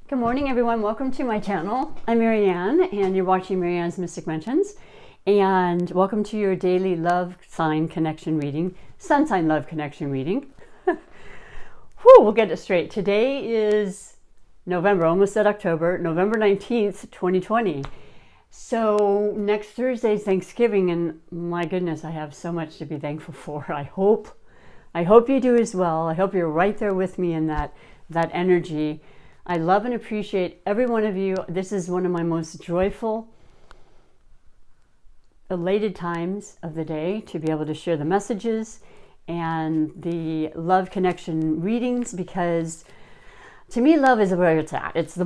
Good morning, everyone. Welcome to my channel. I'm MaryAnne, and you're watching MaryAnne's Mystic Mentions. And welcome to your daily love sign connection reading, sun sign love connection reading. Whew, we'll get it straight. Today is November, almost said October, November 19th, 2020. So next Thursday is Thanksgiving, and my goodness, I have so much to be thankful for. I hope you do as well. I hope you're right there with me in that energy. I love and appreciate every one of you. This is one of my most joyful, elated times of the day to be able to share the messages and the love connection readings, because to me, love is where it's at. It is the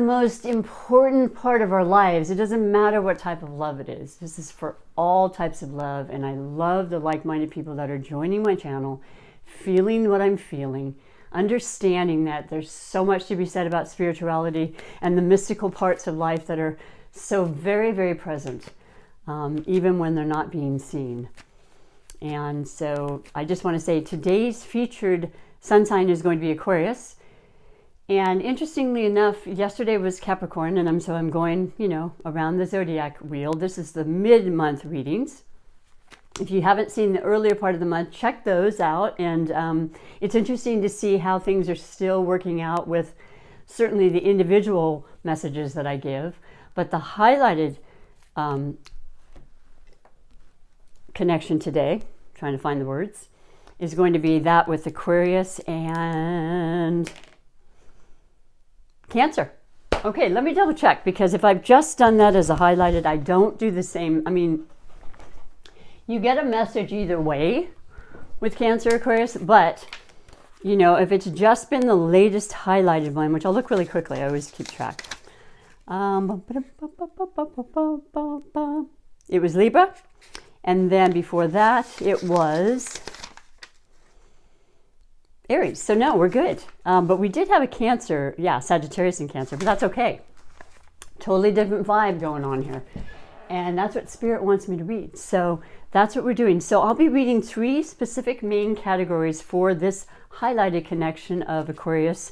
most important part of our lives. It doesn't matter what type of love it is. This is for all types of love. And I love the like-minded people that are joining my channel, feeling what I'm feeling, understanding that there's so much to be said about spirituality and the mystical parts of life that are so very, very present, even when they're not being seen. And so I just want to say today's featured sun sign is going to be Aquarius. And interestingly enough, yesterday was Capricorn, and I'm going, around the zodiac wheel. This is the mid-month readings. If you haven't seen the earlier part of the month, check those out. And it's interesting to see how things are still working out with certainly the individual messages that I give. But the highlighted connection today, trying to find the words, is going to be that with Aquarius and Cancer. Okay, let me double check, because if I've just done that as a highlighted, I don't do the same. I mean, you get a message either way with Cancer, Aquarius, but if it's just been the latest highlighted one, which I'll look really quickly, I always keep track. It was Libra, and then before that it was Aries. So no, we're good. But we did have a Cancer, Sagittarius and Cancer, but that's okay. Totally different vibe going on here. And that's what Spirit wants me to read. So that's what we're doing. So I'll be reading 3 specific main categories for this highlighted connection of Aquarius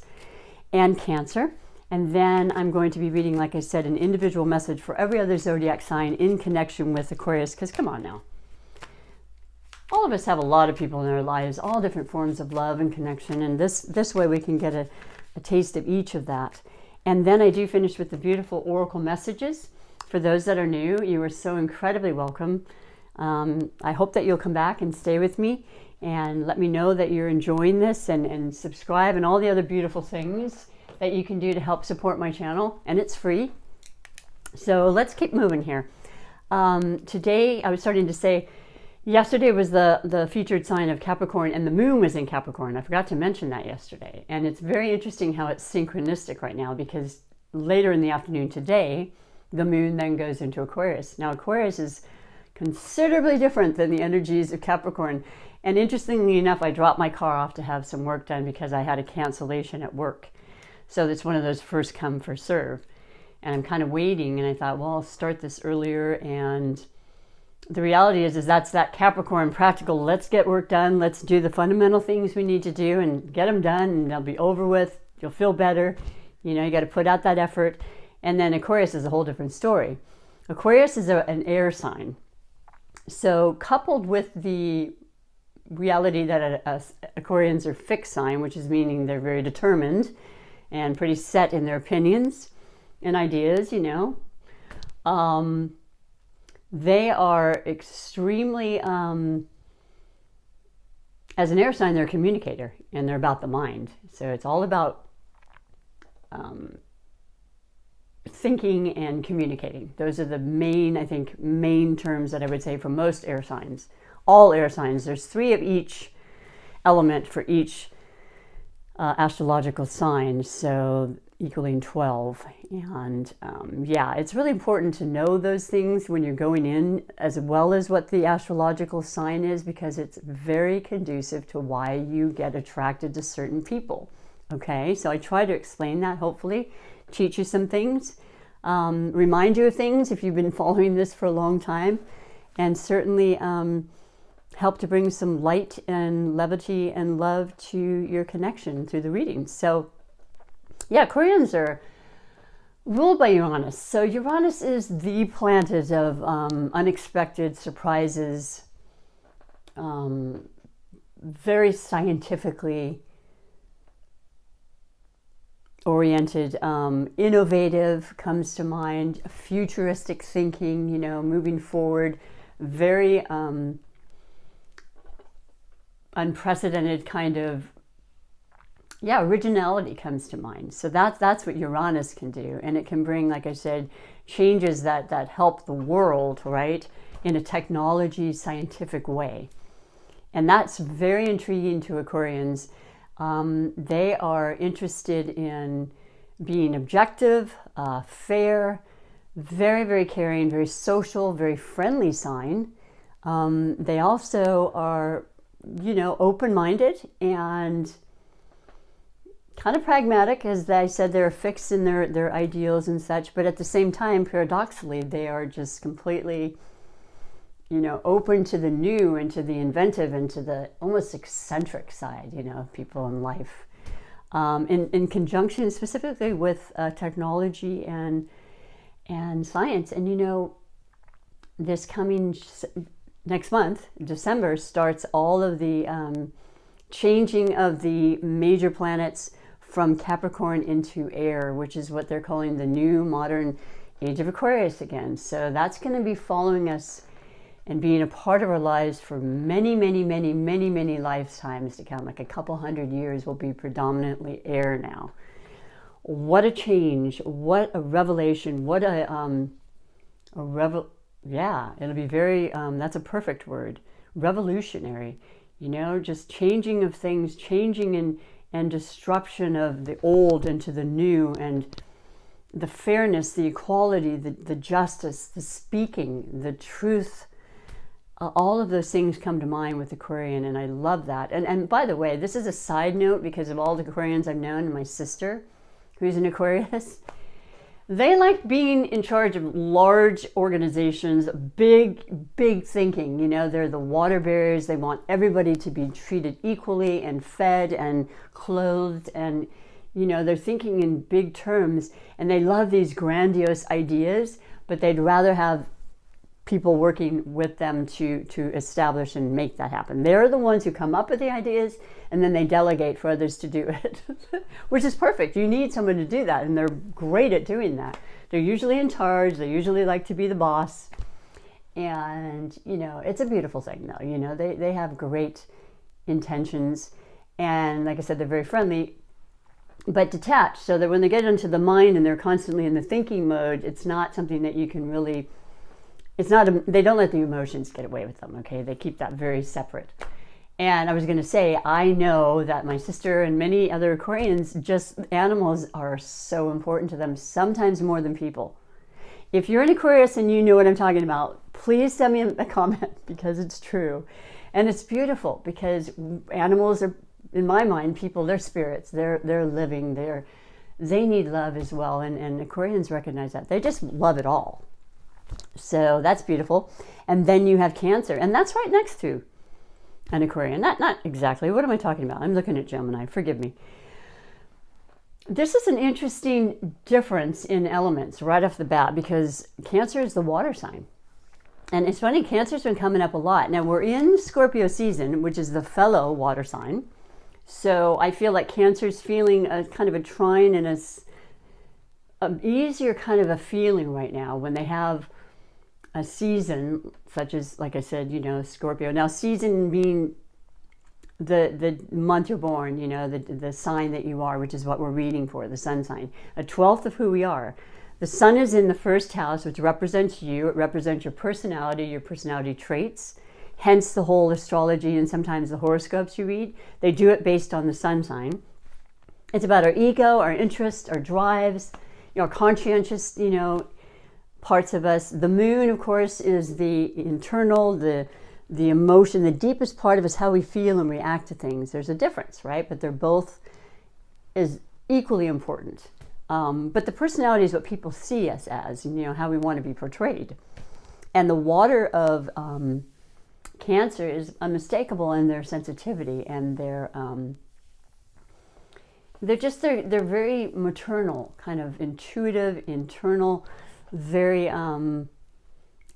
and Cancer. And then I'm going to be reading, like I said, an individual message for every other zodiac sign in connection with Aquarius. Because come on now. All of us have a lot of people in our lives, all different forms of love and connection. And this way we can get a taste of each of that. And then I do finish with the beautiful oracle messages. For those that are new, you are so incredibly welcome. I hope that you'll come back and stay with me and let me know that you're enjoying this, and subscribe and all the other beautiful things that you can do to help support my channel. And it's free. So let's keep moving here. Today, I was starting to say, yesterday was the featured sign of Capricorn, and the moon was in Capricorn. I forgot to mention that yesterday. And it's very interesting how it's synchronistic right now, because later in the afternoon today, the moon then goes into Aquarius. Now, Aquarius is considerably different than the energies of Capricorn. And interestingly enough, I dropped my car off to have some work done because I had a cancellation at work. So it's one of those first come, first serve. And I'm kind of waiting, and I thought, well, I'll start this earlier. And the reality is that's that Capricorn practical. Let's get work done. Let's do the fundamental things we need to do and get them done, and they'll be over with. You'll feel better. You got to put out that effort. And then Aquarius is a whole different story. Aquarius is an air sign. So coupled with the reality that Aquarians are fixed sign, which is meaning they're very determined and pretty set in their opinions and ideas, they are extremely, as an air sign, they're a communicator, and they're about the mind. So it's all about thinking and communicating. Those are the main terms that I would say for most air signs. All air signs. There's 3 of each element for each astrological sign, so equaling 12. And it's really important to know those things when you're going in, as well as what the astrological sign is, because it's very conducive to why you get attracted to certain people. Okay, so I try to explain that, hopefully, teach you some things, remind you of things if you've been following this for a long time, and certainly help to bring some light and levity and love to your connection through the readings. So Yeah, Aquarians are ruled by Uranus. So Uranus is the planet of unexpected surprises, very scientifically oriented, innovative comes to mind, futuristic thinking, moving forward, very unprecedented kind of, originality comes to mind. So that's what Uranus can do. And it can bring, like I said, changes that help the world, right, in a technology, scientific way. And that's very intriguing to Aquarians. They are interested in being objective, fair, very, very caring, very social, very friendly sign. They also are, open-minded and kind of pragmatic. As I said, they're fixed in their ideals and such, but at the same time, paradoxically, they are just completely, open to the new and to the inventive and to the almost eccentric side, of people in life. In conjunction specifically with technology and science. And, this coming next month, December, starts all of the changing of the major planets from Capricorn into air, which is what they're calling the new modern age of Aquarius again. So that's going to be following us and being a part of our lives for many, many, many, many, many lifetimes to come. Like a couple hundred years will be predominantly air now. What a change, what a revelation, what it'll be very, that's a perfect word, revolutionary, just changing of things, changing and disruption of the old into the new, and the fairness, the equality, the justice, the speaking, the truth, all of those things come to mind with Aquarian, and I love that. And by the way, this is a side note because of all the Aquarians I've known, and my sister, who's an Aquarius. They like being in charge of large organizations, big thinking. They're the water bearers. They want everybody to be treated equally and fed and clothed. And, they're thinking in big terms. And they love these grandiose ideas, but they'd rather have people working with them to establish and make that happen. They're the ones who come up with the ideas, and then they delegate for others to do it, which is perfect. You need someone to do that, and they're great at doing that. They're usually in charge. They usually like to be the boss, and it's a beautiful thing, though. They have great intentions, and like I said, they're very friendly, but detached, so that when they get into the mind and they're constantly in the thinking mode, it's not something that you can really. They don't let the emotions get away with them, okay? They keep that very separate. And I was going to say, I know that my sister and many other Aquarians, just animals are so important to them, sometimes more than people. If you're an Aquarius and you know what I'm talking about, please send me a comment, because it's true. And it's beautiful, because animals are, in my mind, people, they're spirits, they're living, they need love as well. And Aquarians recognize that. They just love it all. So that's beautiful. And then you have Cancer, and that's right next to an Aquarian. Not exactly. What am I talking about? I'm looking at Gemini. Forgive me. This is an interesting difference in elements right off the bat, because Cancer is the water sign. And it's funny, Cancer's been coming up a lot. Now we're in Scorpio season, which is the fellow water sign. So I feel like Cancer's feeling a kind of a trine and an easier kind of a feeling right now when they have a season, such as, like I said, Scorpio. Now, season being the month you're born, the sign that you are, which is what we're reading for, the sun sign, a 12th of who we are. The sun is in the first house, which represents you. It represents your personality traits, hence the whole astrology and sometimes the horoscopes you read. They do it based on the sun sign. It's about our ego, our interests, our drives, our conscientious, parts of us. The moon, of course, is the internal, the emotion, the deepest part of us, how we feel and react to things. There's a difference, right? But they're both is equally important. But the personality is what people see us as, how we want to be portrayed. And the water of Cancer is unmistakable in their sensitivity and their they're very maternal, kind of intuitive, internal, very a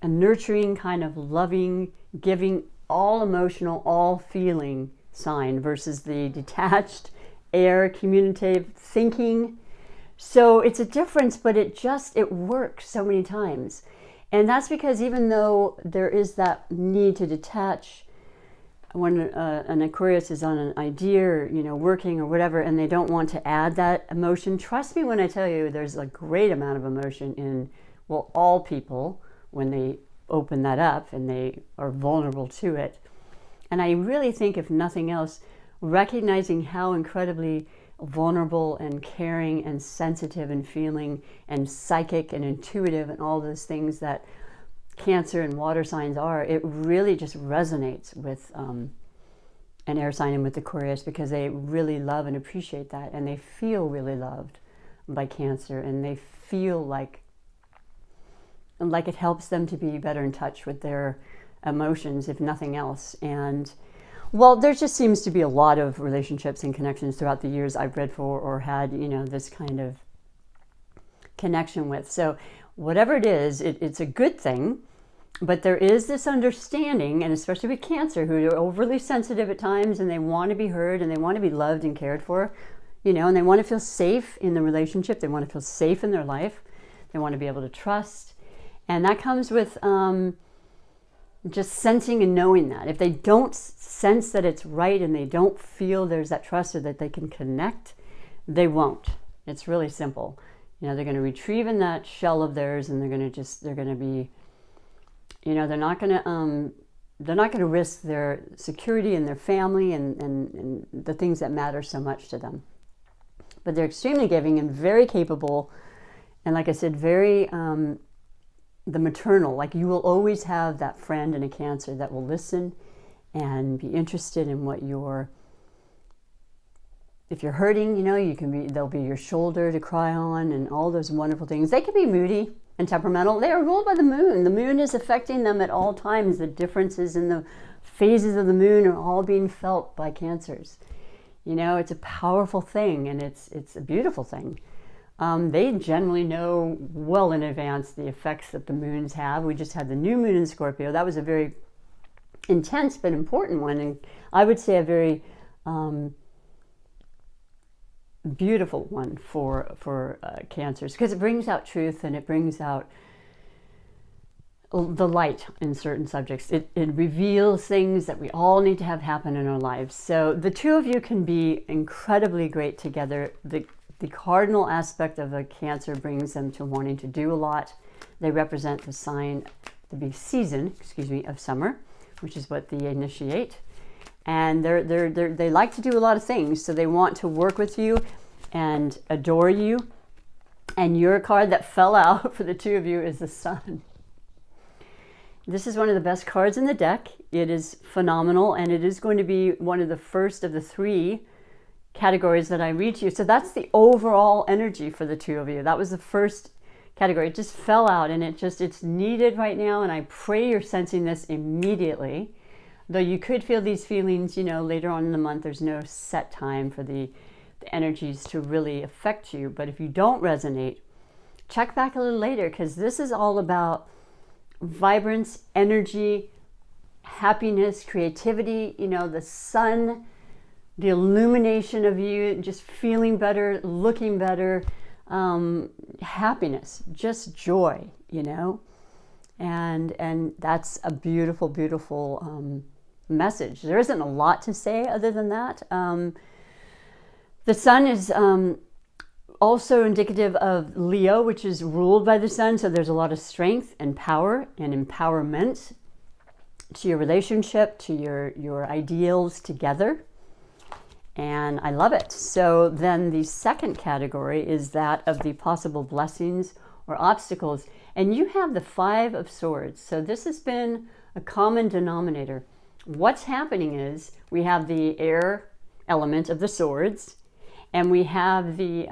nurturing, kind of loving, giving, all emotional, all feeling sign versus the detached, air, communicative, thinking. So it's a difference, but it works so many times. And that's because even though there is that need to detach when an Aquarius is on an idea or, working or whatever, and they don't want to add that emotion, trust me when I tell you there's a great amount of emotion in, well, all people when they open that up and they are vulnerable to it. And I really think, if nothing else, recognizing how incredibly vulnerable and caring and sensitive and feeling and psychic and intuitive and all those things that Cancer and water signs are, it really just resonates with an air sign and with Aquarius, because they really love and appreciate that, and they feel really loved by Cancer, and they feel like it helps them to be better in touch with their emotions, if nothing else. And well, there just seems to be a lot of relationships and connections throughout the years I've read for or had, this kind of connection with. So whatever it is, it's a good thing, but there is this understanding, and especially with Cancer, who are overly sensitive at times, and they want to be heard, and they want to be loved and cared for, and they want to feel safe in the relationship. They want to feel safe in their life. They want to be able to trust. And that comes with just sensing and knowing that. If they don't sense that it's right and they don't feel there's that trust or that they can connect, they won't. It's really simple. They're going to retrieve in that shell of theirs, and they're going to be, they're not going to risk their security and their family and the things that matter so much to them. But they're extremely giving and very capable. And like I said, very, the maternal, like you will always have that friend in a Cancer that will listen and be interested in what if you're hurting, they'll be your shoulder to cry on and all those wonderful things. They can be moody and temperamental. They are ruled by the moon. The moon is affecting them at all times. The differences in the phases of the moon are all being felt by Cancers. It's a powerful thing, and it's a beautiful thing. They generally know well in advance the effects that the moons have. We just had the new moon in Scorpio. That was a very intense but important one, and I would say a very beautiful one for Cancers, because it brings out truth and it brings out the light in certain subjects. It reveals things that we all need to have happen in our lives. So the two of you can be incredibly great together. The cardinal aspect of a Cancer brings them to wanting to do a lot. They represent the season of summer, which is what they initiate. And they like to do a lot of things, so they want to work with you and adore you. And your card that fell out for the two of you is the Sun. This is one of the best cards in the deck. It is phenomenal, and it is going to be one of the first of the three categories that I read to you. So that's the overall energy for the two of you. That was the first category. It just fell out, and it's needed right now, and I pray you're sensing this immediately. Though you could feel these feelings, later on in the month. There's no set time for the energies to really affect you. But if you don't resonate, check back a little later, because this is all about vibrance, energy, happiness, creativity, the sun, the illumination of you, just feeling better, looking better, happiness, just joy, and that's a beautiful, beautiful message. There isn't a lot to say other than that. The Sun is also indicative of Leo, which is ruled by the Sun. So there's a lot of strength and power and empowerment to your relationship, to your ideals together. And I love it. So then the second category is that of the possible blessings or obstacles. And you have the Five of Swords. So this has been a common denominator. What's happening is we have the air element of the swords, and we have the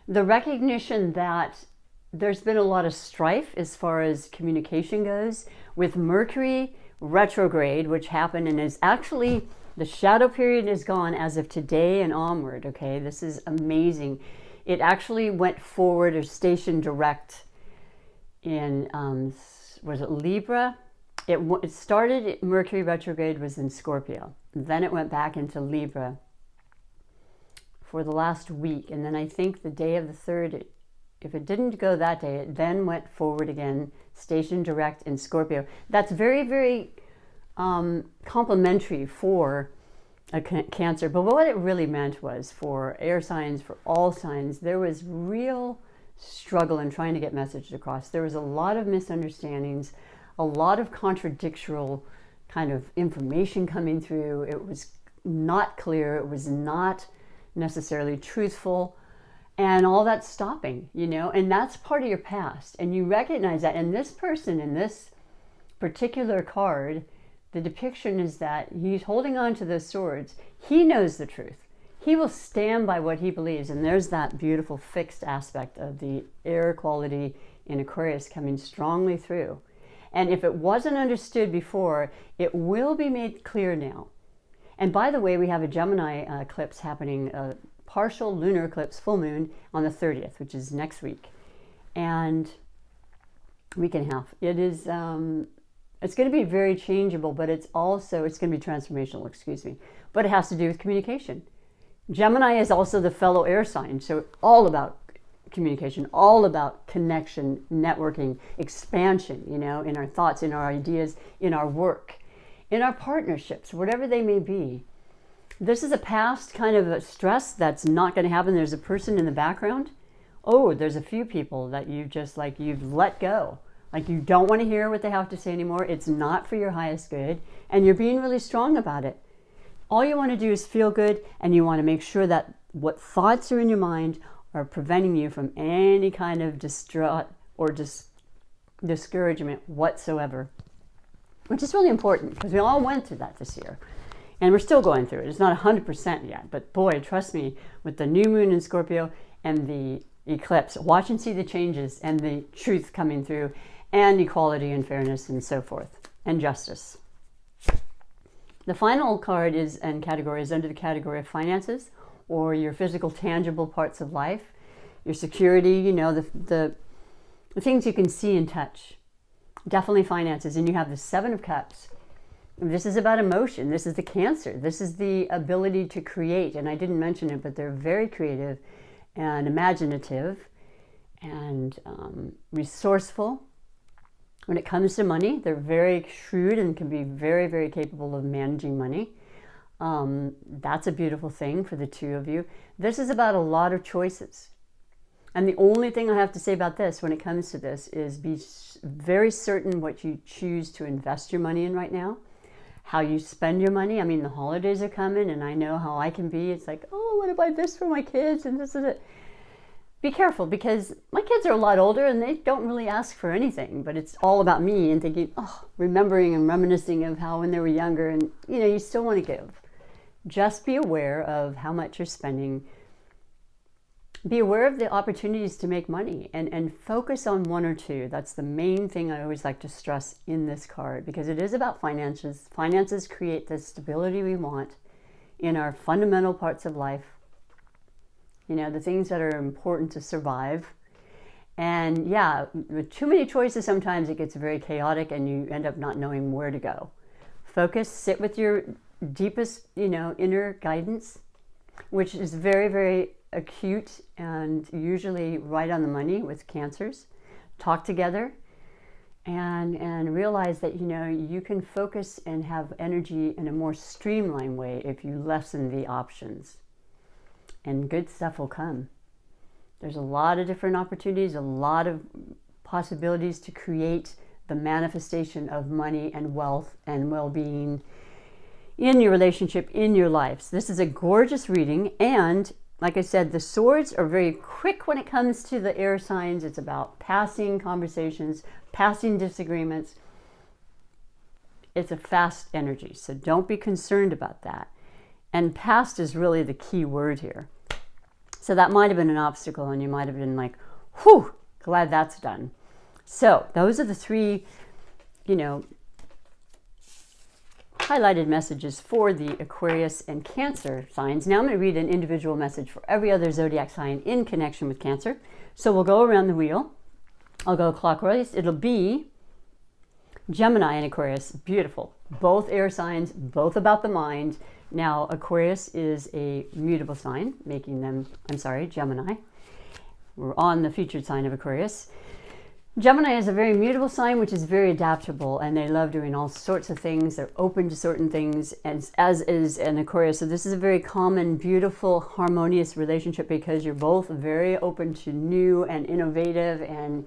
recognition that there's been a lot of strife as far as communication goes with Mercury retrograde, which happened and is actually The shadow period is gone as of today and onward, okay? This is amazing. It actually went forward or stationed direct in, was it Libra? It started, Mercury retrograde was in Scorpio. Then it went back into Libra for the last week. And then I think the day of the 3rd, if it didn't go that day, it then went forward again, stationed direct in Scorpio. That's very, very complementary for a Cancer. But what it really meant was for air signs, for all signs, there was real struggle in trying to get messages across. There was a lot of misunderstandings, a lot of contradictory kind of information coming through. It was not clear. It was not necessarily truthful. And all that's stopping, you know, and that's part of your past. And you recognize that. And this person in this particular card, the depiction is that he's holding on to those swords. He knows the truth. He will stand by what he believes. And there's that beautiful fixed aspect of the air quality in Aquarius coming strongly through. And if it wasn't understood before, it will be made clear now. And by the way, we have a Gemini eclipse happening, partial lunar eclipse, full moon, on the 30th, which is next week. And week and a half. It is, it's going to be very changeable, but it's going to be transformational, excuse me. But it has to do with communication. Gemini is also the fellow air sign, so all about communication, all about connection, networking, expansion, you know, in our thoughts, in our ideas, in our work, in our partnerships, whatever they may be. This is a past kind of a stress that's not going to happen. There's a person in the background. Oh, there's a few people that you've let go. Like you don't want to hear what they have to say anymore. It's not for your highest good. And you're being really strong about it. All you want to do is feel good, and you want to make sure that what thoughts are in your mind are preventing you from any kind of distraught or discouragement whatsoever. Which is really important because we all went through that this year. And we're still going through it. It's not 100% yet. But boy, trust me, with the new moon in Scorpio and the eclipse, watch and see the changes and the truth coming through, and equality and fairness and so forth, and justice. The final card is under the category of finances, or your physical, tangible parts of life, your security, you know, the things you can see and touch. Definitely finances. And you have the 7 of Cups. This is about emotion. This is the Cancer. This is the ability to create. And I didn't mention it, but they're very creative and imaginative and resourceful. When it comes to money, they're very shrewd and can be very, very capable of managing money. That's a beautiful thing for the two of you. This is about a lot of choices. And the only thing I have to say about this when it comes to this is be very certain what you choose to invest your money in right now, how you spend your money. I mean, the holidays are coming, and I know how I can be. It's like, oh, I want to buy this for my kids, and this is it. Be careful, because my kids are a lot older and they don't really ask for anything, but it's all about me and thinking, oh, remembering and reminiscing of how when they were younger, and you know, you still want to give. Just be aware of how much you're spending. Be aware of the opportunities to make money, and focus on one or two. That's the main thing I always like to stress in this card, because it is about finances. Finances create the stability we want in our fundamental parts of life. You know, the things that are important to survive. And yeah, with too many choices, sometimes it gets very chaotic and you end up not knowing where to go. Focus, sit with your deepest, you know, inner guidance, which is very, very acute and usually right on the money with Cancers. Talk together and realize that, you know, you can focus and have energy in a more streamlined way if you lessen the options. And good stuff will come. There's a lot of different opportunities, a lot of possibilities to create the manifestation of money and wealth and well-being in your relationship, in your life. So this is a gorgeous reading. And like I said, the swords are very quick when it comes to the air signs. It's about passing conversations, passing disagreements. It's a fast energy, so don't be concerned about that. And past is really the key word here. So that might have been an obstacle, and you might have been like, whew, glad that's done. So those are the 3, you know, highlighted messages for the Aquarius and Cancer signs. Now I'm going to read an individual message for every other zodiac sign in connection with Cancer. So we'll go around the wheel. I'll go clockwise. It'll be Gemini and Aquarius. Beautiful. Both air signs, both about the mind. Now, Aquarius is a mutable sign, making them, Gemini. We're on the featured sign of Aquarius. Gemini is a very mutable sign, which is very adaptable, and they love doing all sorts of things. They're open to certain things, as is an Aquarius. So this is a very common, beautiful, harmonious relationship because you're both very open to new and innovative and,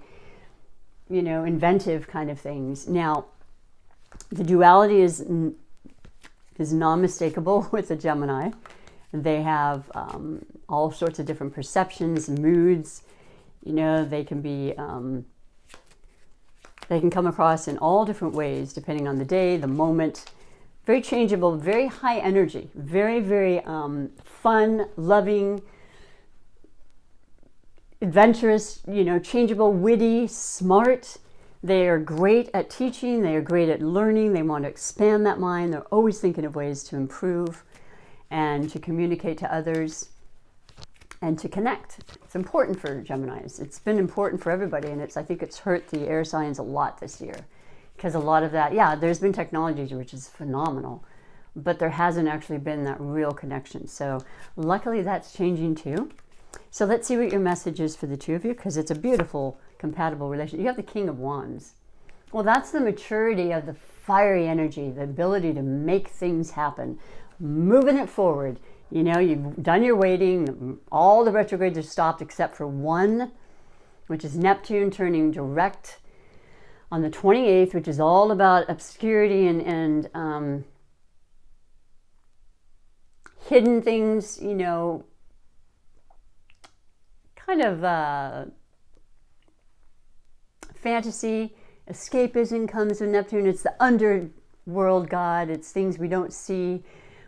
you know, inventive kind of things. Now, the duality is non-mistakable with the Gemini. They have all sorts of different perceptions, moods. You know, they can be, they can come across in all different ways depending on the day, the moment. Very changeable, very high energy, very, very fun, loving, adventurous, you know, changeable, witty, smart. They are great at teaching. They are great at learning. They want to expand that mind. They're always thinking of ways to improve and to communicate to others and to connect. It's important for Geminis. It's been important for everybody, and I think it's hurt the air signs a lot this year because a lot of that, yeah, there's been technology which is phenomenal, but there hasn't actually been that real connection. So luckily that's changing too. So let's see what your message is for the two of you, because it's a beautiful, compatible relationship. You have the King of Wands. Well, that's the maturity of the fiery energy, the ability to make things happen, moving it forward. You know, you've done your waiting. All the retrogrades are stopped except for one, which is Neptune turning direct on the 28th, which is all about obscurity and hidden things, you know, kind of fantasy. Escapism comes with Neptune. It's the underworld god. It's things we don't see.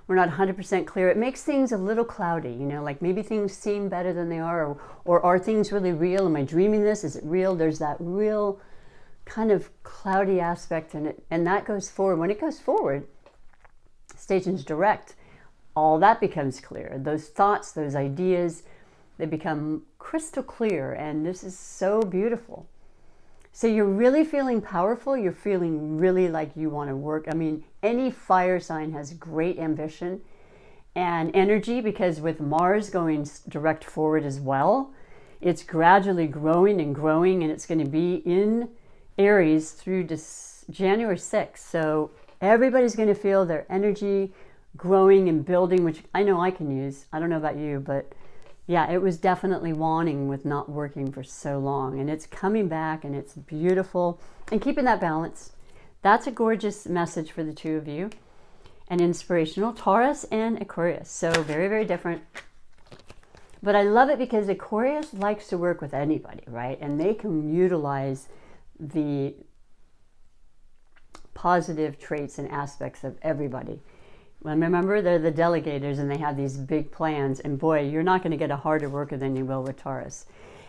We're not 100% clear. It makes things a little cloudy, you know, like maybe things seem better than they are, or are things really real? Am I dreaming this? Is it real? There's that real kind of cloudy aspect in it, and that goes forward. When it goes forward, stations direct, all that becomes clear. Those thoughts, those ideas, they become crystal clear, and this is so beautiful. So you're really feeling powerful. You're feeling really like you want to work. I mean, any fire sign has great ambition and energy, because with Mars going direct forward as well, it's gradually growing and growing, and it's going to be in Aries through January 6th. So everybody's going to feel their energy growing and building, which I know I can use. I don't know about you, but yeah, it was definitely waning with not working for so long, and it's coming back, and it's beautiful, and keeping that balance. That's a gorgeous message for the two of you, and inspirational. Taurus and Aquarius, so very, very different. But I love it because Aquarius likes to work with anybody, right? And they can utilize the positive traits and aspects of everybody. Well, remember, they're the delegators, and they have these big plans. And boy, you're not going to get a harder worker than you will with Taurus.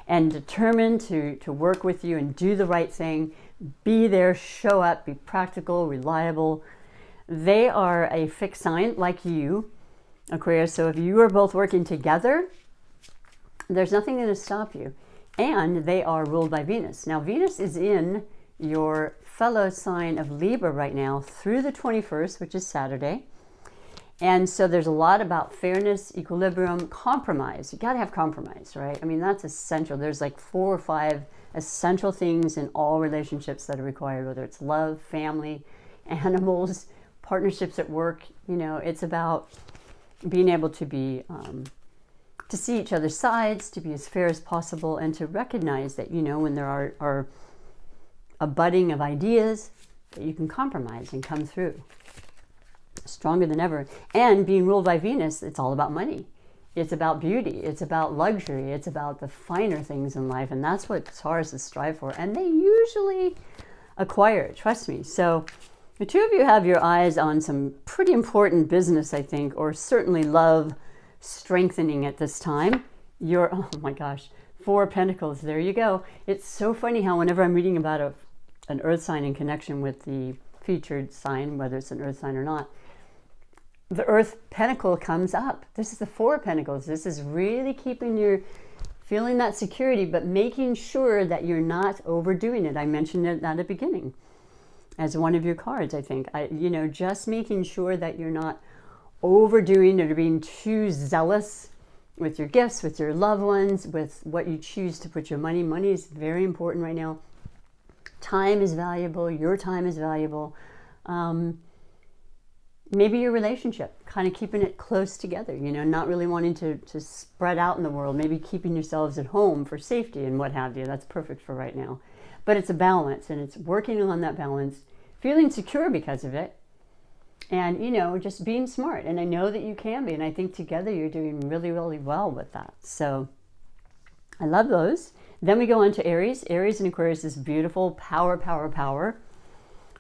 And determined to work with you and do the right thing, be there, show up, be practical, reliable. They are a fixed sign like you, Aquarius. So if you are both working together, there's nothing going to stop you. And they are ruled by Venus. Now, Venus is in your fellow sign of Libra right now through the 21st, which is Saturday. And so there's a lot about fairness, equilibrium, compromise. You got to have compromise, right? I mean, that's essential. There's like 4 or 5 essential things in all relationships that are required, whether it's love, family, animals, partnerships at work. You know, it's about being able to be, to see each other's sides, to be as fair as possible, and to recognize that, you know, when there are a budding of ideas, that you can compromise and come through stronger than ever. And being ruled by Venus, it's all about money. It's about beauty. It's about luxury. It's about the finer things in life. And that's what Tauruses strive for. And they usually acquire it, trust me. So the two of you have your eyes on some pretty important business, I think, or certainly love strengthening at this time. Oh my gosh, 4 of Pentacles, there you go. It's so funny how whenever I'm reading about an earth sign in connection with the featured sign, whether it's an earth sign or not, the earth pentacle comes up. This is the Four of Pentacles. This is really feeling that security, but making sure that you're not overdoing it. I mentioned it at the beginning as one of your cards, I think. Just making sure that you're not overdoing it or being too zealous with your gifts, with your loved ones, with what you choose to put your money. Money is very important right now. Time is valuable. Your time is valuable. Maybe your relationship, kind of keeping it close together, not really wanting to spread out in the world, maybe keeping yourselves at home for safety and what have you. That's perfect for right now. But it's a balance, and it's working on that balance, feeling secure because of it, and, just being smart. And I know that you can be, and I think together you're doing really, really well with that. So I love those. Then we go on to Aries. Aries and Aquarius is beautiful, power, power, power.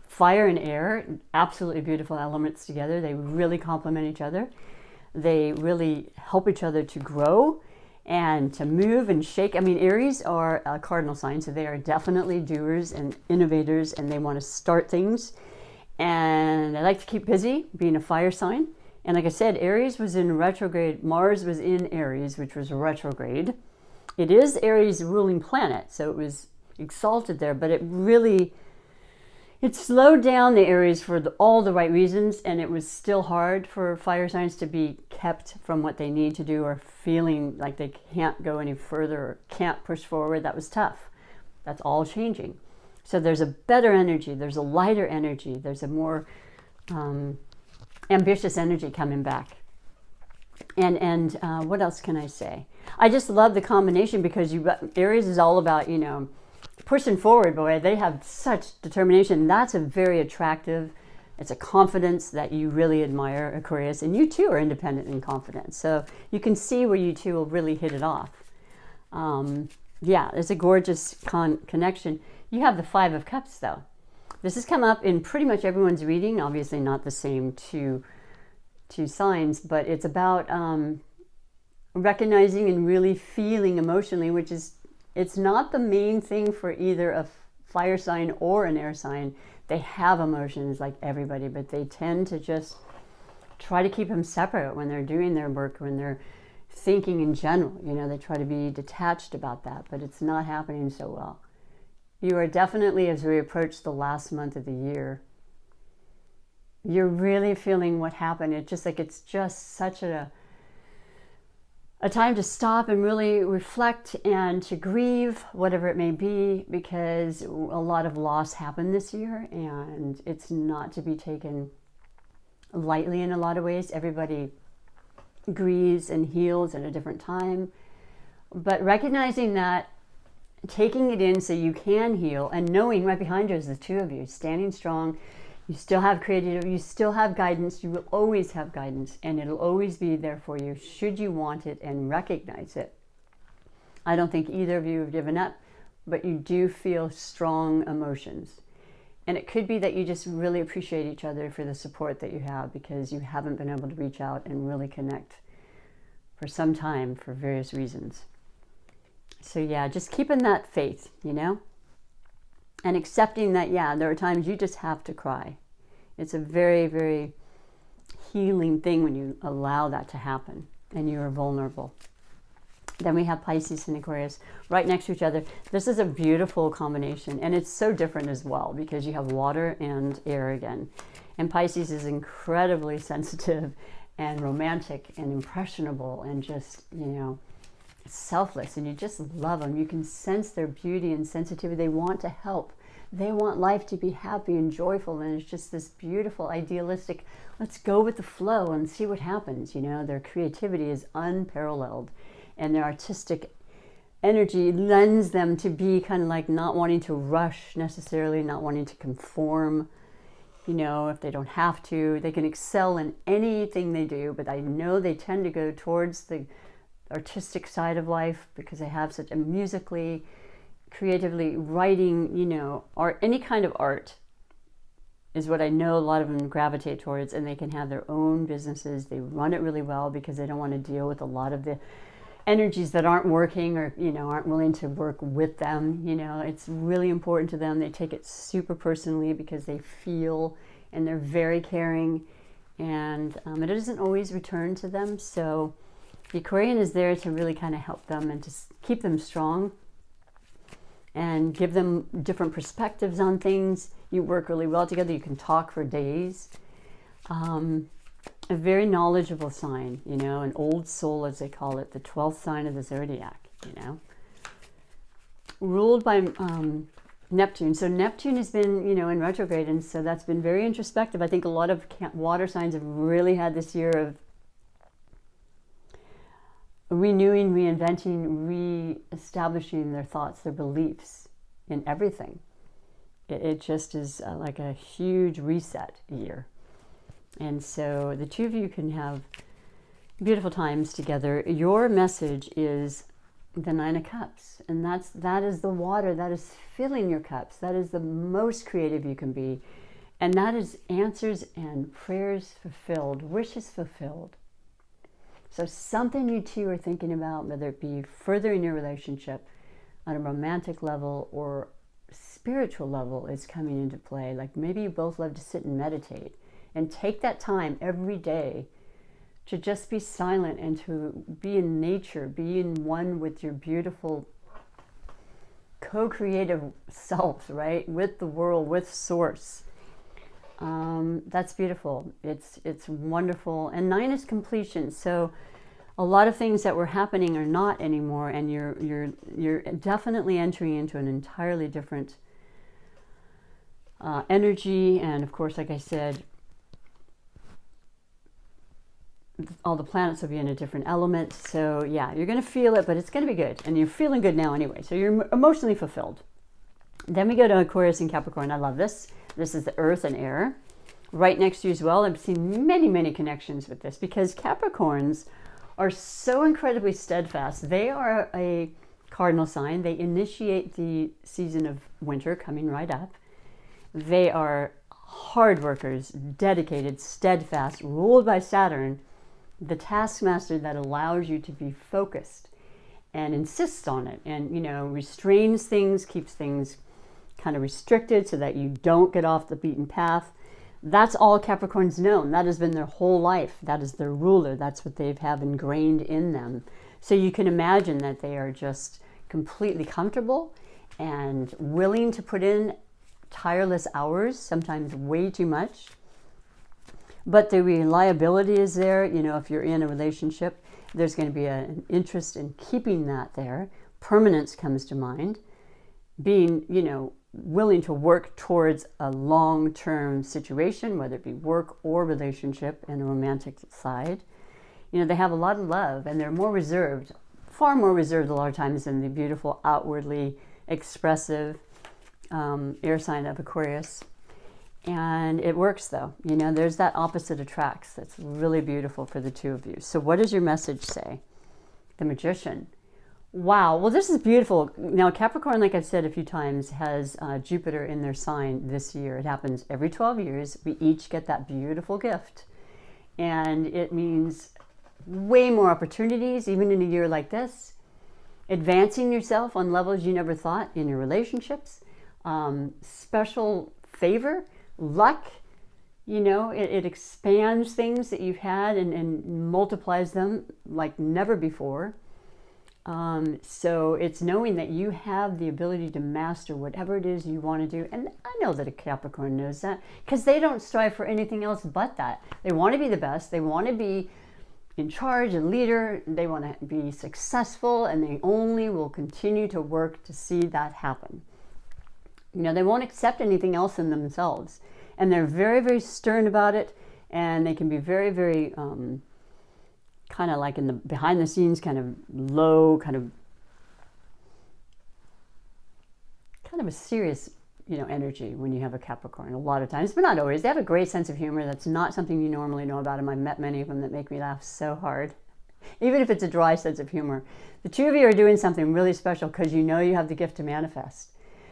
Fire and air, absolutely beautiful elements together. They really complement each other. They really help each other to grow and to move and shake. I mean, Aries are a cardinal sign, so they are definitely doers and innovators, and they want to start things. And they like to keep busy, being a fire sign. And like I said, Aries was in retrograde. Mars was in Aries, which was retrograde. It is Aries' ruling planet, so it was exalted there, but it slowed down the Aries for all the right reasons, and it was still hard for fire signs to be kept from what they need to do or feeling like they can't go any further or can't push forward. That was tough. That's all changing. So there's a better energy, there's a lighter energy, there's a more ambitious energy coming back. And what else can I say? I just love the combination because Aries is all about, pushing forward, boy. They have such determination. That's a very attractive, it's a confidence that you really admire, Aquarius. And you too are independent and confident. So you can see where you two will really hit it off. Yeah, it's a gorgeous connection. You have the Five of Cups, though. This has come up in pretty much everyone's reading. Obviously not the same two signs, but it's about recognizing and really feeling emotionally, which is, it's not the main thing for either a fire sign or an air sign. They have emotions like everybody, but they tend to just try to keep them separate when they're doing their work, when they're thinking in general. They try to be detached about that, but it's not happening so well. You are definitely, as we approach the last month of the year, you're really feeling what happened. It's just such a time to stop and really reflect and to grieve, whatever it may be, because a lot of loss happened this year, and it's not to be taken lightly in a lot of ways. Everybody grieves and heals at a different time, but recognizing that, taking it in so you can heal, and knowing right behind you is the two of you standing strong. You still have creativity, you still have guidance, you will always have guidance, and it'll always be there for you should you want it and recognize it. I don't think either of you have given up, but you do feel strong emotions. And it could be that you just really appreciate each other for the support that you have, because you haven't been able to reach out and really connect for some time for various reasons. So yeah, just keeping that faith, and accepting that, yeah, there are times you just have to cry. It's a very, very healing thing when you allow that to happen and you are vulnerable. Then we have Pisces and Aquarius right next to each other. This is a beautiful combination, and it's so different as well because you have water and air again. And Pisces is incredibly sensitive and romantic and impressionable and just, selfless, and you just love them. You can sense their beauty and sensitivity. They want to help. They want life to be happy and joyful, and it's just this beautiful, idealistic, let's go with the flow and see what happens. Their creativity is unparalleled, and their artistic energy lends them to be kind of like not wanting to rush necessarily, not wanting to conform. If they don't have to, they can excel in anything they do, but I know they tend to go towards the artistic side of life because they have such a musically, creatively writing, art, any kind of art is what I know a lot of them gravitate towards, and they can have their own businesses. They run it really well because they don't want to deal with a lot of the energies that aren't working or, aren't willing to work with them. It's really important to them. They take it super personally because they feel, and they're very caring, and it doesn't always return to them. So the Aquarian is there to really kind of help them and to keep them strong and give them different perspectives on things. You work really well together. You can talk for days. A very knowledgeable sign, an old soul, as they call it, the 12th sign of the zodiac, ruled by Neptune. So Neptune has been, in retrograde, and so that's been very introspective. I think a lot of water signs have really had this year of renewing, reinventing, re-establishing their thoughts, their beliefs in everything. It just is like a huge reset year. And so the two of you can have beautiful times together. Your message is the 9 of Cups, and that is the water that is filling your cups. That is the most creative you can be, and that is answers and prayers fulfilled, wishes fulfilled. So something you two are thinking about, whether it be furthering your relationship on a romantic level or spiritual level, is coming into play. Like maybe you both love to sit and meditate and take that time every day to just be silent and to be in nature, be in one with your beautiful co-creative self, right? With the world, with source. That's beautiful. It's wonderful. And 9 is completion. So a lot of things that were happening are not anymore, and you're definitely entering into an entirely different energy. And of course, like I said, all the planets will be in a different element. So yeah, you're going to feel it, but it's going to be good. And you're feeling good now anyway. So you're emotionally fulfilled. Then we go to Aquarius and Capricorn. I love this. This is the earth and air. Right next to you as well. I've seen many, many connections with this because Capricorns are so incredibly steadfast. They are a cardinal sign. They initiate the season of winter coming right up. They are hard workers, dedicated, steadfast, ruled by Saturn, the taskmaster that allows you to be focused and insists on it and, restrains things, keeps things kind of restricted so that you don't get off the beaten path. That's all Capricorns know. That has been their whole life. That is their ruler. That's what they have ingrained in them. So you can imagine that they are just completely comfortable and willing to put in tireless hours, sometimes way too much. But the reliability is there. If you're in a relationship, there's going to be an interest in keeping that there. Permanence comes to mind. Being, willing to work towards a long-term situation, whether it be work or relationship and a romantic side. They have a lot of love, and they're more reserved, far more reserved a lot of times than the beautiful, outwardly expressive air sign of Aquarius. And it works though. There's that opposite attracts. That's really beautiful for the two of you. So what does your message say? The Magician. Wow. Well, this is beautiful. Now, Capricorn, like I've said a few times, has Jupiter in their sign this year. It happens every 12 years. We each get that beautiful gift. And it means way more opportunities, even in a year like this. Advancing yourself on levels you never thought in your relationships. Special favor. Luck, it expands things that you've had and multiplies them like never before. So it's knowing that you have the ability to master whatever it is you want to do. And I know that a Capricorn knows that because they don't strive for anything else but that. They want to be the best. They want to be in charge, a leader. They want to be successful, and they only will continue to work to see that happen. They won't accept anything else in themselves. And they're very, very stern about it. And they can be very, very kind of like in the behind the scenes, kind of low, kind of a serious, energy when you have a Capricorn a lot of times, but not always. They have a great sense of humor. That's not something you normally know about them. I've met many of them that make me laugh so hard, even if it's a dry sense of humor. The two of you are doing something really special because you have the gift to manifest.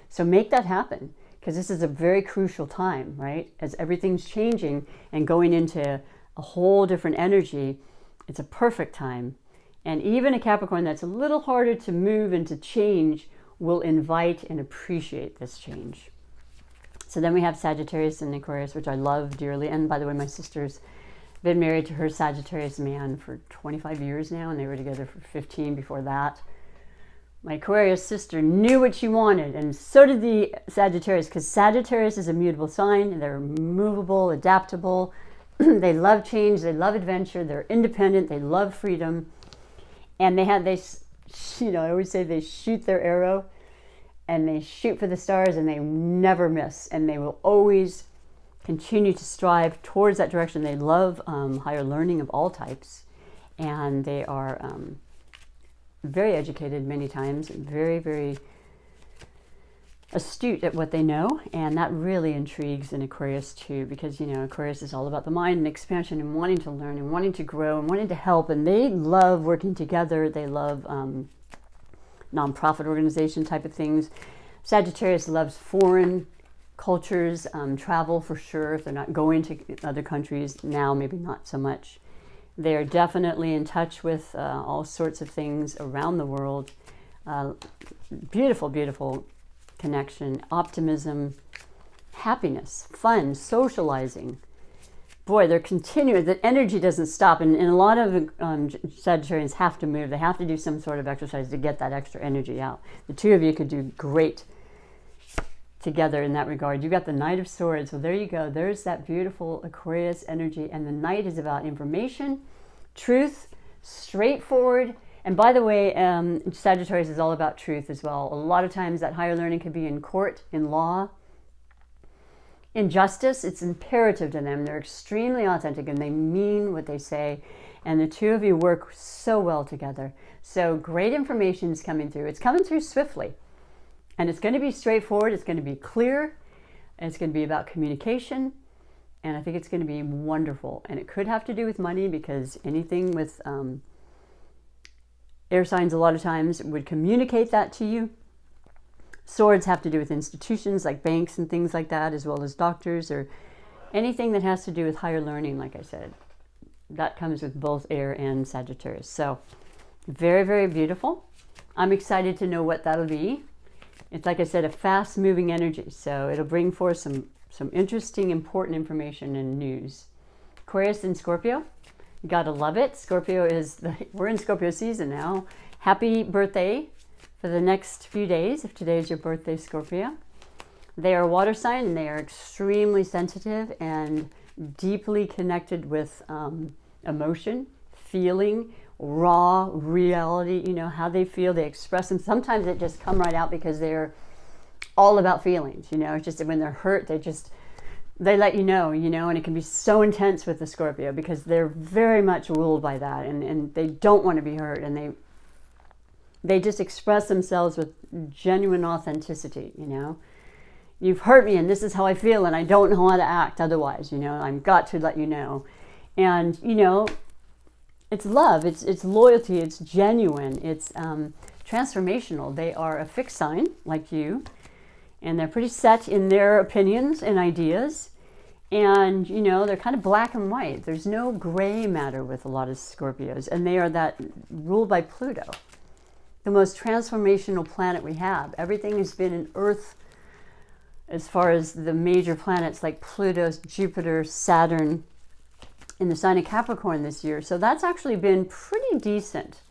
So make that happen, because this is a very crucial time, right? As everything's changing and going into a whole different energy, it's a perfect time. And even a Capricorn that's a little harder to move and to change will invite and appreciate this change. So then we have Sagittarius and Aquarius, which I love dearly. And by the way, my sister's been married to her Sagittarius man for 25 years now, and they were together for 15 before that. My Aquarius sister knew what she wanted, and so did the Sagittarius, because Sagittarius is a mutable sign. They're movable, adaptable. They love change. They love adventure. They're independent. They love freedom. And I always say they shoot their arrow, and they shoot for the stars, and they never miss. And they will always continue to strive towards that direction. They love higher learning of all types, and they are very educated many times, and very, very astute at what they know. And that really intrigues an Aquarius too, because Aquarius is all about the mind and expansion and wanting to learn and wanting to grow and wanting to help, and they love working together. They love nonprofit organization type of things. Sagittarius loves foreign cultures, travel for sure. If they're not going to other countries now, maybe not so much. They're definitely in touch with all sorts of things around the world. Beautiful, beautiful connection, optimism, happiness, fun, socializing. Boy, they're continuing. The energy doesn't stop. And a lot of Sagittarians have to move. They have to do some sort of exercise to get that extra energy out. The two of you could do great together in that regard. You got the Knight of Swords. Well, there you go. There's that beautiful Aquarius energy. And the Knight is about information, truth, straightforward. And by the way, Sagittarius is all about truth as well. A lot of times that higher learning could be in court, in law, in justice. It's imperative to them. They're extremely authentic, and they mean what they say. And the two of you work so well together. So great information is coming through. It's coming through swiftly. And it's going to be straightforward. It's going to be clear. And it's going to be about communication. And I think it's going to be wonderful. And it could have to do with money, because anything with air signs a lot of times would communicate that to you. Swords have to do with institutions like banks and things like that, as well as doctors, or anything that has to do with higher learning, like I said. That comes with both air and Sagittarius. So very, very beautiful. I'm excited to know what that'll be. It's, like I said, a fast-moving energy. So it'll bring forth some interesting, important information and news. Aquarius and Scorpio. You gotta love it. Scorpio we're in Scorpio season now. Happy birthday for the next few days, if today is your birthday, Scorpio. They are a water sign, and they are extremely sensitive and deeply connected with emotion, feeling, raw reality, how they feel. They express them. Sometimes it just come right out because they're all about feelings. It's just when they're hurt, they let you know, and it can be so intense with the Scorpio, because they're very much ruled by that, and they don't want to be hurt, and they just express themselves with genuine authenticity. You've hurt me, and this is how I feel, and I don't know how to act otherwise. I've got to let you know. And it's love, it's loyalty, it's genuine, it's transformational. They are a fixed sign like you, and they're pretty set in their opinions and ideas. And they're kind of black and white. There's no gray matter with a lot of Scorpios, and they are that ruled by Pluto, the most transformational planet we have. Everything has been in Earth as far as the major planets like Pluto, Jupiter, Saturn, in the sign of Capricorn this year. So that's actually been pretty decent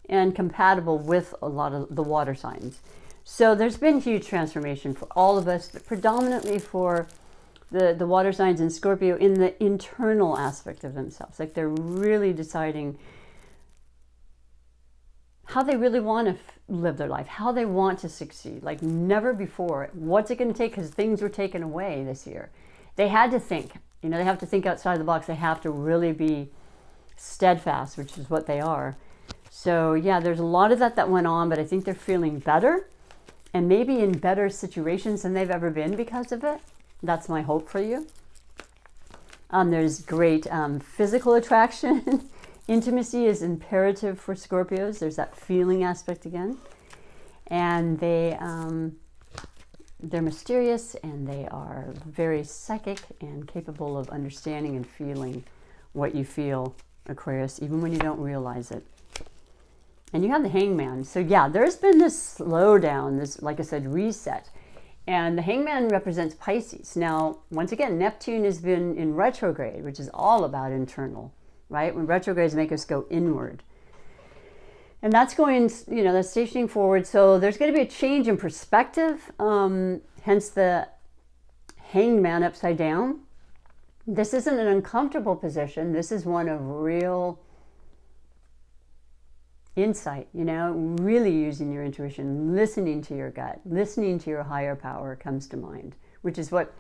and compatible with a lot of the water signs. So there's been huge transformation for all of us, but predominantly for the water signs in Scorpio in the internal aspect of themselves. Like they're really deciding how they really want to live their life, how they want to succeed, like never before. What's it going to take? Because things were taken away this year. They had to think. They have to think outside the box. They have to really be steadfast, which is what they are. So yeah, there's a lot of that went on, but I think they're feeling better, and maybe in better situations than they've ever been because of it. That's my hope for you. There's great physical attraction. Intimacy is imperative for Scorpios. There's that feeling aspect again. And they're mysterious, and they are very psychic and capable of understanding and feeling what you feel, Aquarius, even when you don't realize it. And you have the Hangman. So yeah, there's been this slowdown, this, like I said, reset. And the Hangman represents Pisces. Now, once again, Neptune has been in retrograde, which is all about internal, right? When retrogrades make us go inward. And that's going, you know, that's stationing forward. So there's going to be a change in perspective, hence the Hangman upside down. This isn't an uncomfortable position. This is one of real insight, you know, really using your intuition, listening to your gut, listening to your higher power comes to mind, which is what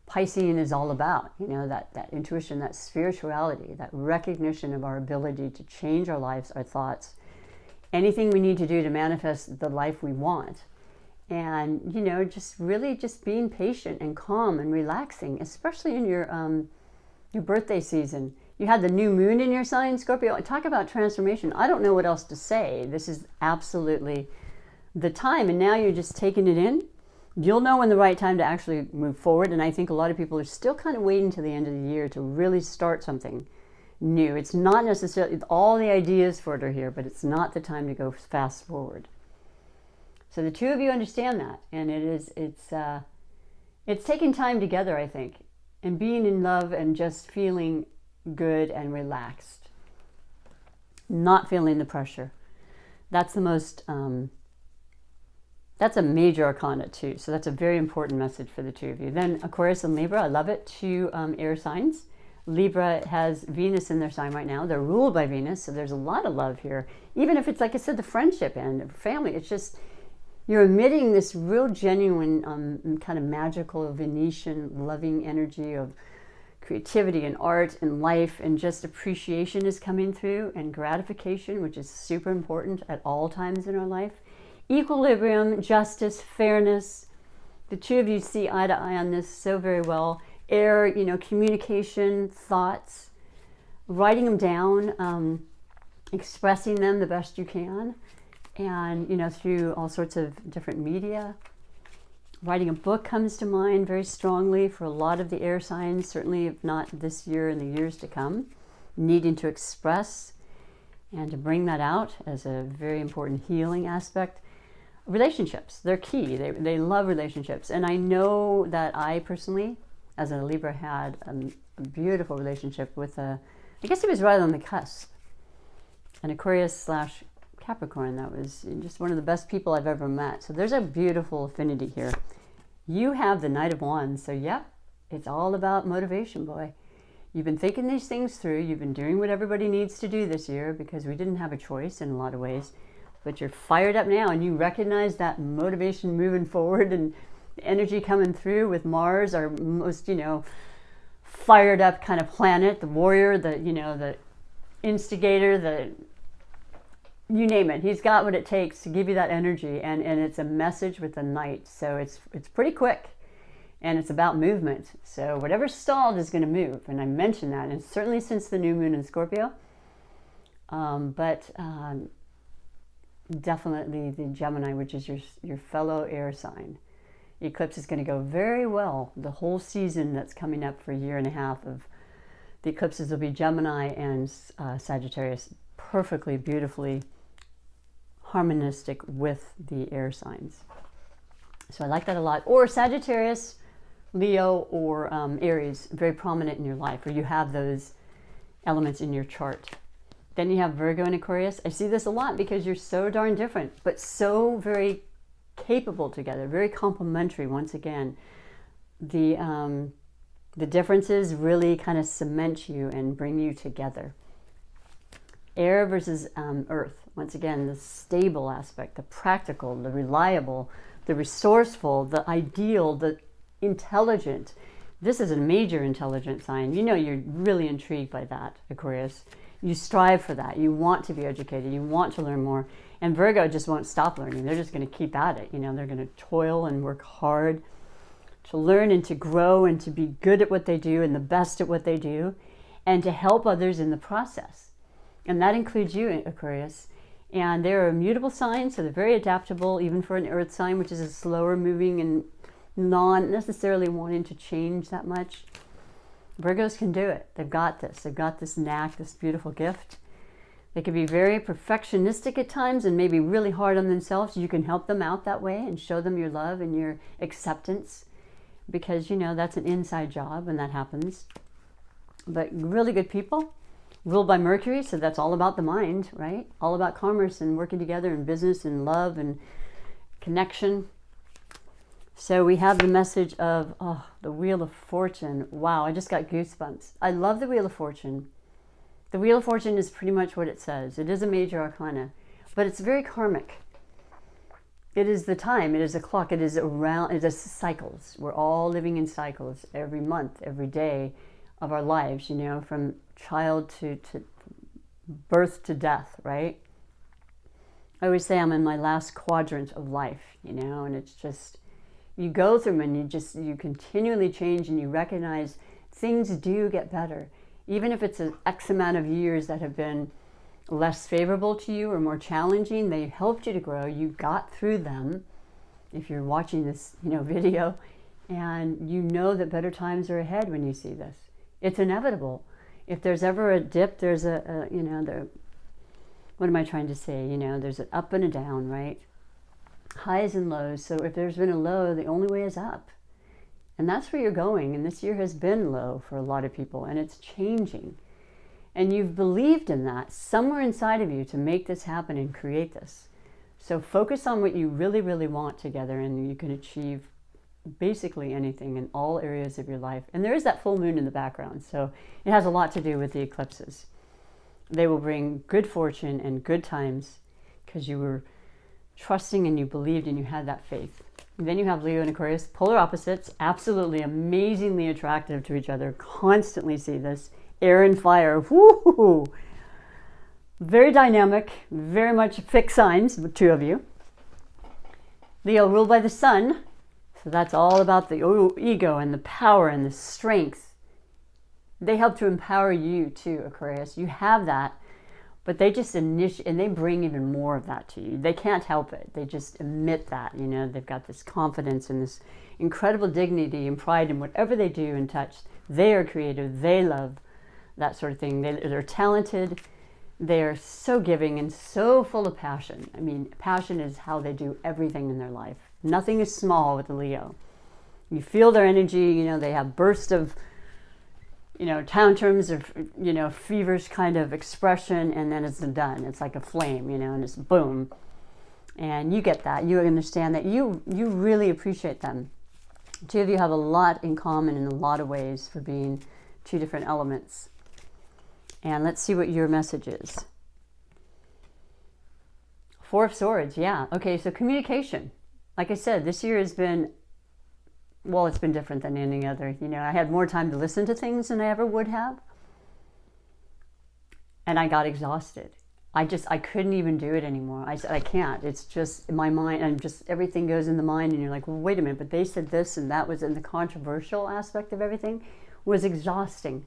Piscean is all about, you know, that intuition, that spirituality, that recognition of our ability to change our lives, our thoughts, anything we need to do to manifest the life we want. And, you know, just really just being patient and calm and relaxing, especially in your birthday season. You had the new moon in your sign, Scorpio. Talk about transformation. I don't know what else to say. This is absolutely the time. And now you're just taking it in. You'll know when the right time to actually move forward. And I think a lot of people are still kind of waiting till the end of the year to really start something new. It's not necessarily, all the ideas for it are here, but it's not the time to go fast forward. So the two of you understand that. And it's taking time together, I think. And being in love and just feeling good and relaxed, not feeling the pressure. That's the most that's a major arcana too, so that's a very important message for the two of you. Then Aquarius and Libra, I love it. Two air signs. Libra has Venus in their sign right now. They're ruled by Venus, so there's a lot of love here, even if it's, like I said, the friendship and family. It's just you're emitting this real genuine kind of magical Venetian loving energy of creativity and art and life, and just appreciation is coming through, and gratification, which is super important at all times in our life. Equilibrium, justice, fairness. The two of you see eye to eye on this so very well. Air, you know, communication, thoughts, writing them down, expressing them the best you can, and, you know, through all sorts of different media. Writing a book comes to mind very strongly for a lot of the air signs, certainly if not this year, in the years to come. Needing to express and to bring that out as a very important healing aspect. Relationships, they're key. They love relationships. And I know that I personally, as a Libra, had a beautiful relationship with I guess he was right on the cusp, an Aquarius / Capricorn. That was just one of the best people I've ever met. So there's a beautiful affinity here. You have the Knight of Wands. So yep, it's all about motivation, boy. You've been thinking these things through. You've been doing what everybody needs to do this year because we didn't have a choice in a lot of ways. But you're fired up now, and you recognize that motivation moving forward and the energy coming through with Mars, our most, you know, fired up kind of planet, the warrior, the, you know, the instigator, the you name it. He's got what it takes to give you that energy, and it's a message with the Knight. So it's pretty quick, and it's about movement. So whatever's stalled is going to move, and I mentioned that, and certainly since the new moon in Scorpio. Definitely the Gemini, which is your fellow air sign. Eclipse is going to go very well. The whole season that's coming up for a year and a half of the eclipses will be Gemini and Sagittarius, perfectly, beautifully harmonistic with the air signs. So I like that a lot. Or Sagittarius, Leo, or Aries, very prominent in your life, or you have those elements in your chart. Then you have Virgo and Aquarius. I see this a lot because you're so darn different, but so very capable together, very complementary. Once again, the differences really kind of cement you and bring you together. Air versus Earth. Once again, the stable aspect, the practical, the reliable, the resourceful, the ideal, the intelligent. This is a major intelligent sign. You know, you're really intrigued by that, Aquarius. You strive for that. You want to be educated. You want to learn more. And Virgo just won't stop learning. They're just going to keep at it. You know, they're going to toil and work hard to learn and to grow and to be good at what they do and the best at what they do, and to help others in the process. And that includes you, Aquarius. And they're a mutable sign, so they're very adaptable, even for an earth sign, which is a slower moving and not necessarily wanting to change that much. Virgos can do it. They've got this. They've got this knack, this beautiful gift. They can be very perfectionistic at times and maybe really hard on themselves. You can help them out that way and show them your love and your acceptance, because, you know, that's an inside job when that happens. But really good people, ruled by Mercury, so that's all about the mind, right? All about commerce and working together and business and love and connection. So we have the message of, oh, the Wheel of Fortune. Wow, I just got goosebumps. I love the Wheel of Fortune. The Wheel of Fortune is pretty much what it says. It is a major arcana, but it's very karmic. It is the time, it is a clock, it is around, it is cycles. We're all living in cycles every month, every day of our lives, you know, from child to birth to death, right? I always say I'm in my last quadrant of life, you know, and it's just, you go through them and you continually change, and you recognize things do get better. Even if it's an X amount of years that have been less favorable to you or more challenging, they helped you to grow. You got through them. If you're watching this, you know, video, and you know that better times are ahead when you see this. It's inevitable. If there's ever a dip, there's you know, what am I trying to say? You know, there's an up and a down, right? Highs and lows. So if there's been a low, the only way is up. And that's where you're going. And this year has been low for a lot of people, and it's changing. And you've believed in that somewhere inside of you to make this happen and create this. So focus on what you really, really want together, and you can achieve basically anything in all areas of your life. And there is that full moon in the background, so it has a lot to do with the eclipses. They will bring good fortune and good times because you were trusting and you believed and you had that faith. And then you have Leo and Aquarius, polar opposites, absolutely amazingly attractive to each other. Constantly see this. Air and fire. Woo! Very dynamic, very much fixed signs, the two of you. Leo ruled by the sun. So that's all about the ego and the power and the strength. They help to empower you too, Aquarius. You have that. But they just initiate, and they bring even more of that to you. They can't help it. They just emit that, you know. They've got this confidence and this incredible dignity and pride in whatever they do and touch. They are creative. They love that sort of thing. They're talented. They're so giving and so full of passion. I mean, passion is how they do everything in their life. Nothing is small with the Leo. You feel their energy. You know, they have bursts of, you know, tantrums or, you know, feverish kind of expression, and then it's done. It's like a flame, you know, and it's boom. And you get that. You understand that. You really appreciate them. Two of you have a lot in common in a lot of ways for being two different elements. And let's see what your message is. Four of Swords, yeah. Okay, so communication. Like I said, this year has been, well, it's been different than any other. You know, I had more time to listen to things than I ever would have. And I got exhausted. I couldn't even do it anymore. I said, I can't. It's just my mind, and just everything goes in the mind, and you're like, well, wait a minute, but they said this and that was in the controversial aspect of everything was exhausting.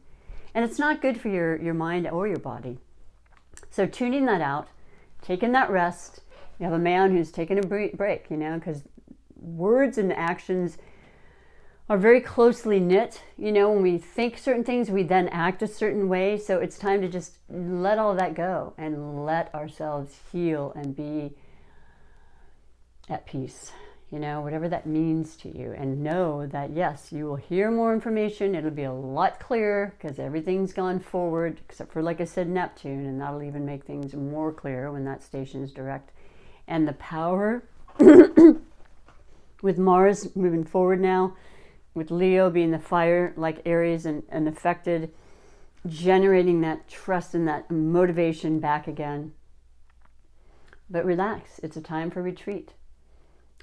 And it's not good for your mind or your body. So tuning that out, taking that rest. You have a man who's taking a break, you know, because words and actions are very closely knit. You know, when we think certain things, we then act a certain way. So it's time to just let all that go and let ourselves heal and be at peace, you know, whatever that means to you. And know that, yes, you will hear more information. It'll be a lot clearer because everything's gone forward, except for, like I said, Neptune, and that'll even make things more clear when that station is direct. And the power with Mars moving forward now, with Leo being the fire like Aries and affected, generating that trust and that motivation back again. But relax, it's a time for retreat.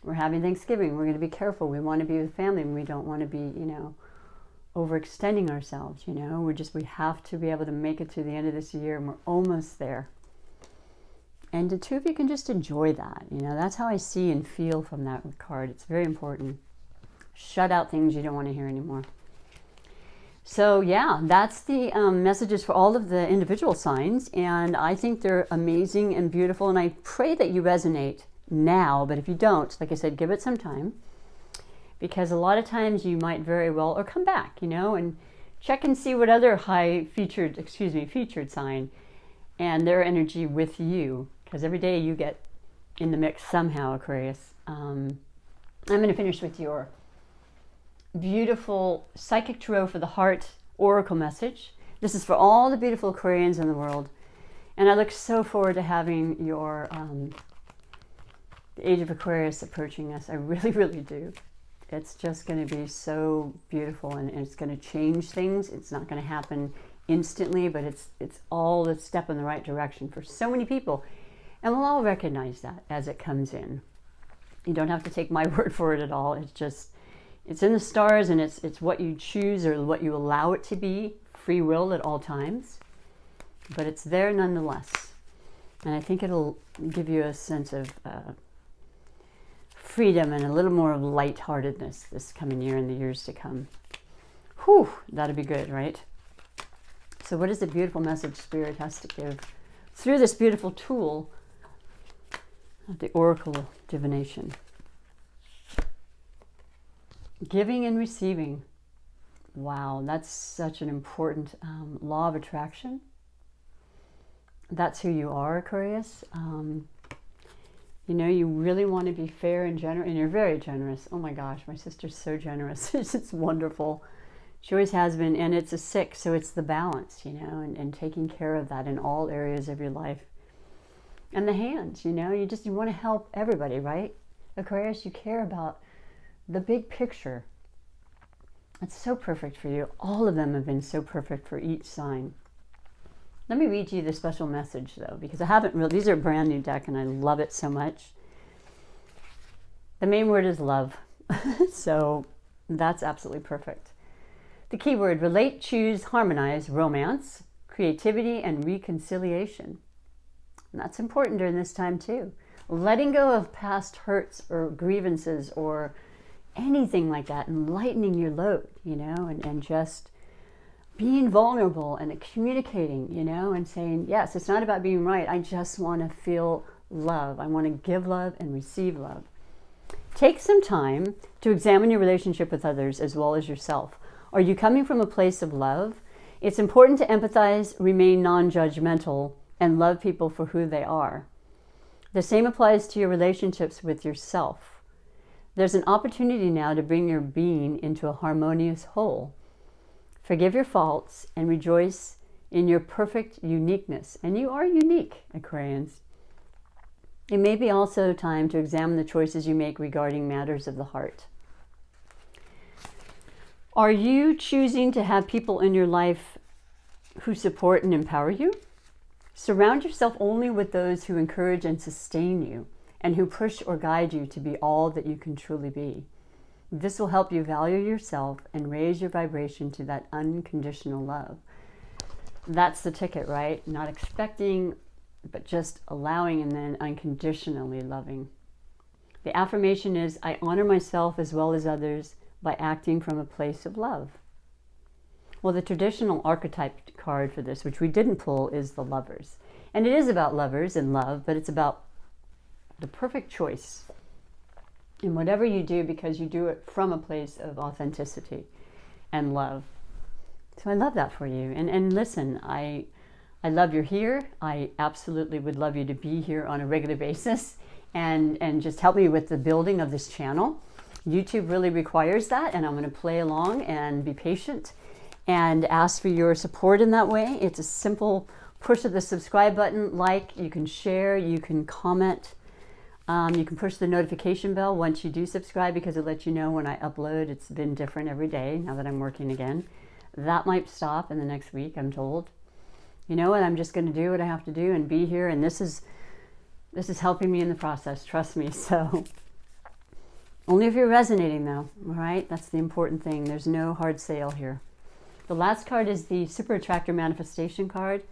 We're having Thanksgiving. We're going to be careful. We want to be with family, and we don't want to be, you know, overextending ourselves, you know. We have to be able to make it to the end of this year, and we're almost there. And the two of you can just enjoy that, you know. That's how I see and feel from that card. It's very important. Shut out things you don't want to hear anymore. So yeah, that's the messages for all of the individual signs, and I think they're amazing and beautiful, and I pray that you resonate now. But if you don't, like I said, give it some time, because a lot of times you might very well, or come back, you know, and check and see what other featured sign, and their energy with you, because every day you get in the mix somehow, Aquarius. I'm going to finish with your beautiful Psychic Tarot for the Heart Oracle message. This is for all the beautiful Aquarians in the world. And I look so forward to having your the Age of Aquarius approaching us. I really, really do. It's just going to be so beautiful, and it's going to change things. It's not going to happen instantly, but it's all a step in the right direction for so many people. And we'll all recognize that as it comes in. You don't have to take my word for it at all. It's just, it's in the stars, and it's what you choose or what you allow it to be, free will at all times. But it's there nonetheless. And I think it'll give you a sense of freedom and a little more of lightheartedness this coming year and the years to come. Whew, that'll be good, right? So what is the beautiful message Spirit has to give through this beautiful tool of the Oracle Divination? Giving and receiving. Wow, that's such an important law of attraction. That's who you are, Aquarius. You know, you really want to be fair and generous, and you're very generous. Oh my gosh, my sister's so generous. It's wonderful. She always has been, and it's a 6, so it's the balance, you know, and taking care of that in all areas of your life. And the hands, you know, you want to help everybody, right? Aquarius, you care about the big picture. It's so perfect for you. All of them have been so perfect for each sign. Let me read you the special message, though, because I haven't really, these are a brand new deck, and I love it so much. The main word is love. So that's absolutely perfect. The key word: relate, choose, harmonize, romance, creativity, and reconciliation. And that's important during this time, too. Letting go of past hurts or grievances or anything like that, and lightening your load, you know, and just being vulnerable and communicating, you know, and saying, yes, it's not about being right. I just want to feel love. I want to give love and receive love. Take some time to examine your relationship with others as well as yourself. Are you coming from a place of love? It's important to empathize, remain non-judgmental, and love people for who they are. The same applies to your relationships with yourself. There's an opportunity now to bring your being into a harmonious whole. Forgive your faults and rejoice in your perfect uniqueness. And you are unique, Aquarians. It may be also time to examine the choices you make regarding matters of the heart. Are you choosing to have people in your life who support and empower you? Surround yourself only with those who encourage and sustain you, and who push or guide you to be all that you can truly be. This will help you value yourself and raise your vibration to that unconditional love. That's the ticket, right? Not expecting, but just allowing, and then unconditionally loving. The affirmation is, I honor myself as well as others by acting from a place of love. Well, the traditional archetype card for this, which we didn't pull, is the Lovers. And it is about lovers and love, but it's about the perfect choice in whatever you do, because you do it from a place of authenticity and love. So I love that for you. And listen, I love you're here. I absolutely would love you to be here on a regular basis and just help me with the building of this channel. YouTube really requires that, and I'm going to play along and be patient and ask for your support in that way. It's a simple push of the subscribe button, like, you can share, you can comment. You can push the notification bell once you do subscribe, because it lets you know when I upload. It's been different every day now that I'm working again. That might stop in the next week, I'm told. You know what? I'm just going to do what I have to do and be here. And this is helping me in the process. Trust me. So only if you're resonating, though. All right? That's the important thing. There's no hard sale here. The last card is the Super Attractor Manifestation card.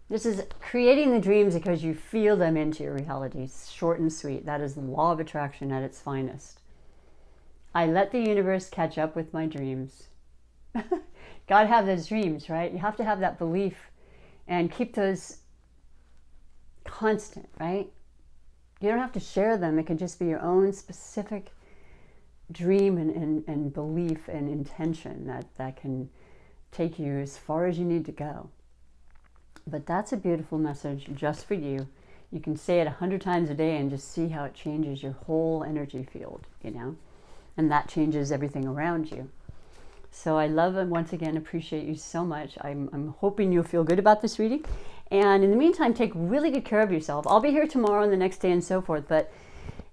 This is creating the dreams because you feel them into your reality. Short and sweet. That is the law of attraction at its finest. I let the universe catch up with my dreams. Gotta have those dreams, right? You have to have that belief and keep those constant, right? You don't have to share them. It can just be your own specific dream and belief and intention that can take you as far as you need to go. But that's a beautiful message just for you. You can say it 100 times a day and just see how it changes your whole energy field, you know, and that changes everything around you. So I love and once again appreciate you so much. I'm hoping you'll feel good about this reading. And in the meantime, take really good care of yourself. I'll be here tomorrow and the next day and so forth. But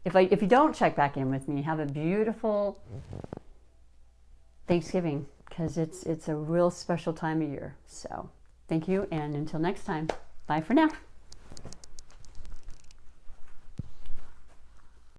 if you don't check back in with me, have a beautiful Thanksgiving, because it's a real special time of year. So thank you, and until next time, bye for now.